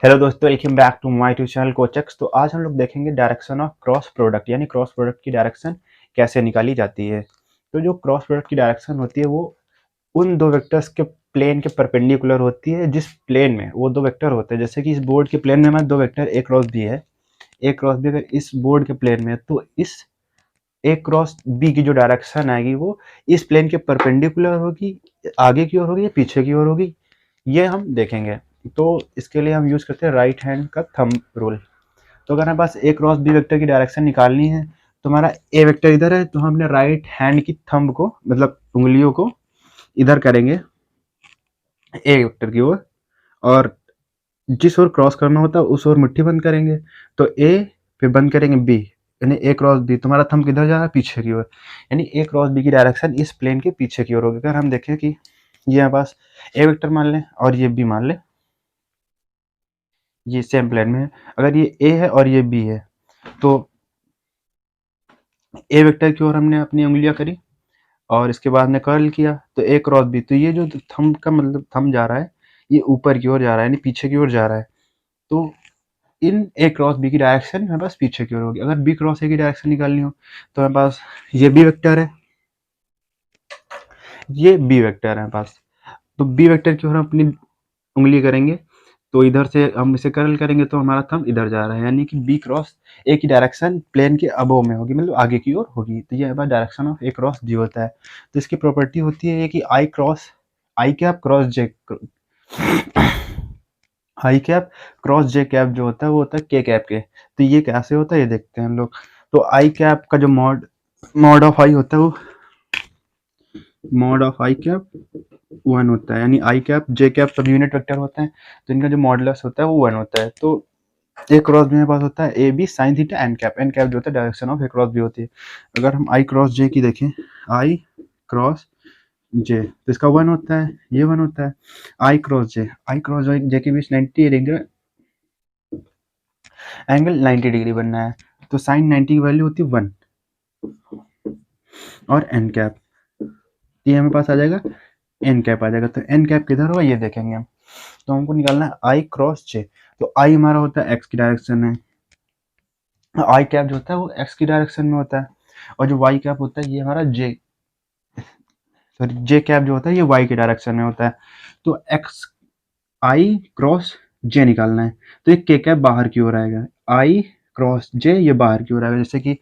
Hello दोस्तों, welcome back to my YouTube channel कोचेक्स। तो आज हम लोग देखेंगे डायरेक्शन ऑफ क्रॉस प्रोडक्ट, यानी क्रॉस प्रोडक्ट की डायरेक्शन कैसे निकाली जाती है। तो जो क्रॉस प्रोडक्ट की डायरेक्शन होती है वो उन दो वेक्टर्स के प्लेन के परपेंडिकुलर होती है जिस प्लेन में वो दो वेक्टर होते हैं। जैसे कि इस बोर्ड के प्लेन में हमारे दो वेक्टर ए क्रॉस बी है। ए क्रॉस बी अगर इस बोर्ड के प्लेन में है तो इस ए क्रॉस बी की जो डायरेक्शन आएगी वो इस प्लेन के परपेंडिकुलर होगी, आगे की ओर होगी या पीछे की ओर होगी, ये हम देखेंगे। तो इसके लिए हम यूज करते हैं राइट हैंड का थंब रूल। तो अगर हमारे पास ए क्रॉस बी वेक्टर की डायरेक्शन निकालनी है तो हमारा ए वेक्टर इधर है, तो हम अपने राइट हैंड की थंब को मतलब उंगलियों को इधर करेंगे ए वेक्टर की ओर, और जिस ओर क्रॉस करना होता है उस ओर मुट्ठी बंद करेंगे। तो ए फिर बंद करेंगे बी, यानी ए क्रॉस बी। तुम्हारा थंब किधर जा रहा है? पीछे की ओर, यानी ए क्रॉस बी की डायरेक्शन इस प्लेन के पीछे की ओर होगी। अगर हम देखें कि ये हमारे पास ए वेक्टर मान लें और ये बी मान लें, ये सेम प्लेन में है। अगर ये ए है और ये बी है तो ए वेक्टर की ओर हमने अपनी उंगलियां करी और इसके बाद ने कर्ल किया तो ए क्रॉस बी। तो ये जो थंब का मतलब थंब जा रहा है ये ऊपर की ओर जा रहा है, यानी पीछे की ओर जा रहा है। तो इन ए क्रॉस बी की डायरेक्शन हमारे पास पीछे की ओर होगी। अगर बी क्रॉस ए की डायरेक्शन निकालनी हो तो हमारे पास ये बी वेक्टर है, ये बी वेक्टर है हमारे पास। तो बी वेक्टर की ओर हम अपनी उंगली करेंगे तो इधर से हम इसे कर्ल करेंगे तो हमारा थंब इधर जा रहा है, यानी कि बी क्रॉस ए की डायरेक्शन प्लेन के अबोव में होगी, मतलब आगे की ओर होगी। तो ये हमारा direction of A cross B होता है। तो इसकी प्रॉपर्टी होती है कि I cap cross J, I cap cross J cap जो होता है वो होता है के कैप के। तो ये कैसे होता है ये देखते हैं हम लोग। तो आई कैप का जो मॉड मॉड ऑफ आई होता है वो मॉड ऑफ आई कैप 1 होता है, यानी आई कैप जे कैप सब यूनिट वेक्टर होते हैं तो इनका जो मॉडुलस होता है वो 1 होता है। तो ए क्रॉस बी मेरे पास होता है A B sine theta N cap जो होता है direction of A cross B होती है। अगर हम आई क्रॉस जे की देखें, आई क्रॉस जे तो इसका 1 होता है, ये 1 होता है। आई क्रॉस जे के बीच 90 डिग्री एंगल 90 डिग्री बनना है तो साइन 90 की वैल्यू होती है 1 और एन कैप, ये हमें पास आ जाएगा एन कैप आ जाएगा। तो एन कैप किधर होगा ये देखेंगे हम। तो हमको निकालना है आई क्रॉस जे। तो आई हमारा होता है एक्स की डायरेक्शन में, आई कैप जो होता है वो एक्स की डायरेक्शन में होता है, और जो वाई कैप होता है ये हमारा जे कैप जो होता है ये वाई की डायरेक्शन में होता है। तो एक्स आई क्रॉस जे निकालना है तो ये के कैप बाहर की ओर आएगा, आई क्रॉस जे ये बाहर की ओर आएगा। जैसे कि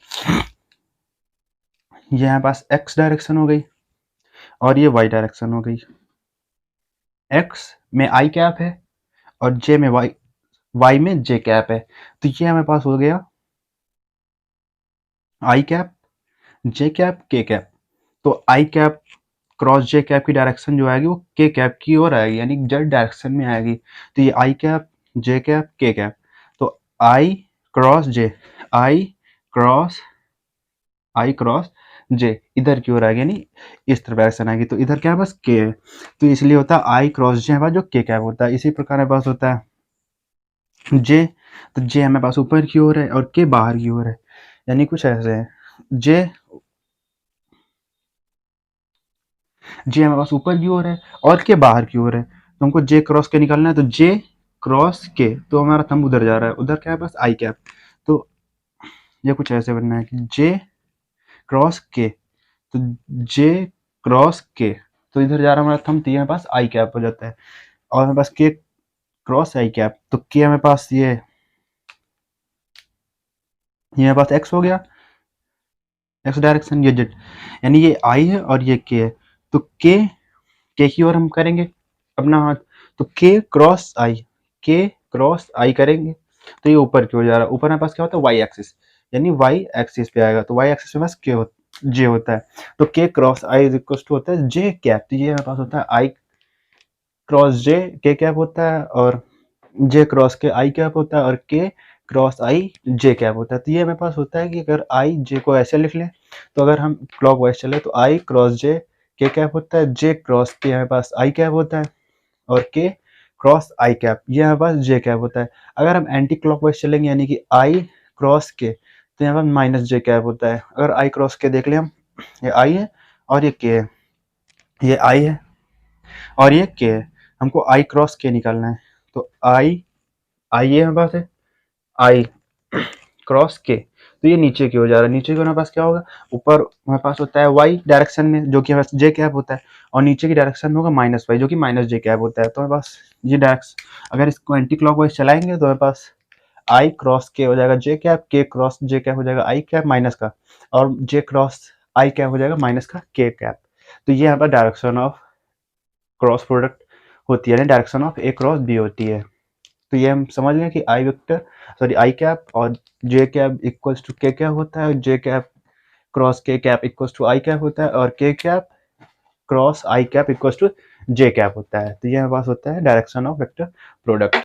ये हमारे पास एक्स डायरेक्शन हो गई और ये वाई डायरेक्शन हो गई। एक्स में आई कैप है और जे में वाई में जे कैप है। तो ये हमारे पास हो गया आई कैप जे कैप के कैप। तो आई कैप क्रॉस जे कैप की डायरेक्शन जो आएगी वो के कैप की ओर आएगी, यानी जेड डायरेक्शन में आएगी। तो ये आई कैप जे कैप के कैप। तो आई क्रॉस जे, आई क्रॉस आई क्रॉस जे इधर की ओर आएगी, यानी इस तरफ डायरेक्शन आएगी। तो इधर क्या है बस के है, तो इसलिए होता है आई क्रॉस जे हमारा जो के कैप होता है। इसी प्रकार हमारे पास होता है जे, तो जे हमारे पास ऊपर की ओर है और के बाहर की ओर है, यानी कुछ ऐसे है। जे हमारे पास ऊपर की ओर है और के बाहर की ओर है, तो हमको जे क्रॉस के निकालना है। तो जे क्रॉस के तो हमारा थंब उधर जा रहा है, उधर क्या है बस आई कैप। तो ये कुछ ऐसे बनना है कि जे क्रॉस के, तो जे क्रॉस के तो इधर जा रहा है हमारा थंब, तो ये हमारे पास आई कैप हो जाता है। और हमारे पास के क्रॉस आई कैप, तो के हमारे पास ये हमारे पास एक्स हो गया, एक्स डायरेक्शन, ये जेड, यानी ये आई है और ये के है। तो के की ओर हम करेंगे अपना हाथ, तो के क्रॉस आई करेंगे तो ये ऊपर की ओर जा रहा है। ऊपर हमारे पास क्या होता है वाई एक्सिस, यानी वाई एक्सिस पे आएगा। तो वाई एक्सिस में पास जे होता है। तो K cross I is equal to होता है जे कैप। तो ये हमारे पास होता है आई क्रॉस जे के कैप होता है, और जे क्रॉस के आई कैप होता है, और के क्रॉस आई जे कैप होता है। तो ये हमारे पास होता है कि अगर आई जे को ऐसे लिख लें, तो अगर हम क्लॉक वाइज चले तो आई क्रॉस जे के कैप होता है, जे क्रॉस के हमारे पास आई कैप होता है, और के क्रॉस आई कैप ये हमारे पास जे कैप होता है। अगर हम एंटी क्लॉकवाइज चलेंगे यानी कि आई क्रॉस के, तो यहाँ पर माइनस जे कैप होता है। अगर आई क्रॉस के देख लें हम, ये आई है और ये के है, ये आई है और ये के है, हमको आई क्रॉस के निकालना है। तो आई आई ये हमारे पास है, आई क्रॉस के, तो ये नीचे की हो जा रहा है। नीचे की हमारे पास क्या होगा, ऊपर हमारे पास होता है वाई डायरेक्शन में जो कि हमारे पास जे कैप होता है, और नीचे की डायरेक्शन में होगा माइनस वाई जो कि माइनस जे कैप होता है। तो हमारे पास ये डायरेक्शन, अगर इसको एंटी क्लॉकवाइज चलाएंगे तो हमारे पास आई क्रॉस के हो जाएगा जे कैप, के क्रॉस जे कैप हो जाएगा आई कैप माइनस का, और जे क्रॉस आई कैप हो जाएगा माइनस का के कैप। तो ये यहाँ पर डायरेक्शन ऑफ क्रॉस प्रोडक्ट होती है, direction of A cross B होती है। तो ये हम समझ गए कि I vector, sorry I cap और J cap equals to K cap होता है, और J cap cross K cap equals to I cap होता है, और K cap cross I cap equals to J cap होता है। तो ये हमारे पास होता है डायरेक्शन ऑफ वेक्टर प्रोडक्ट।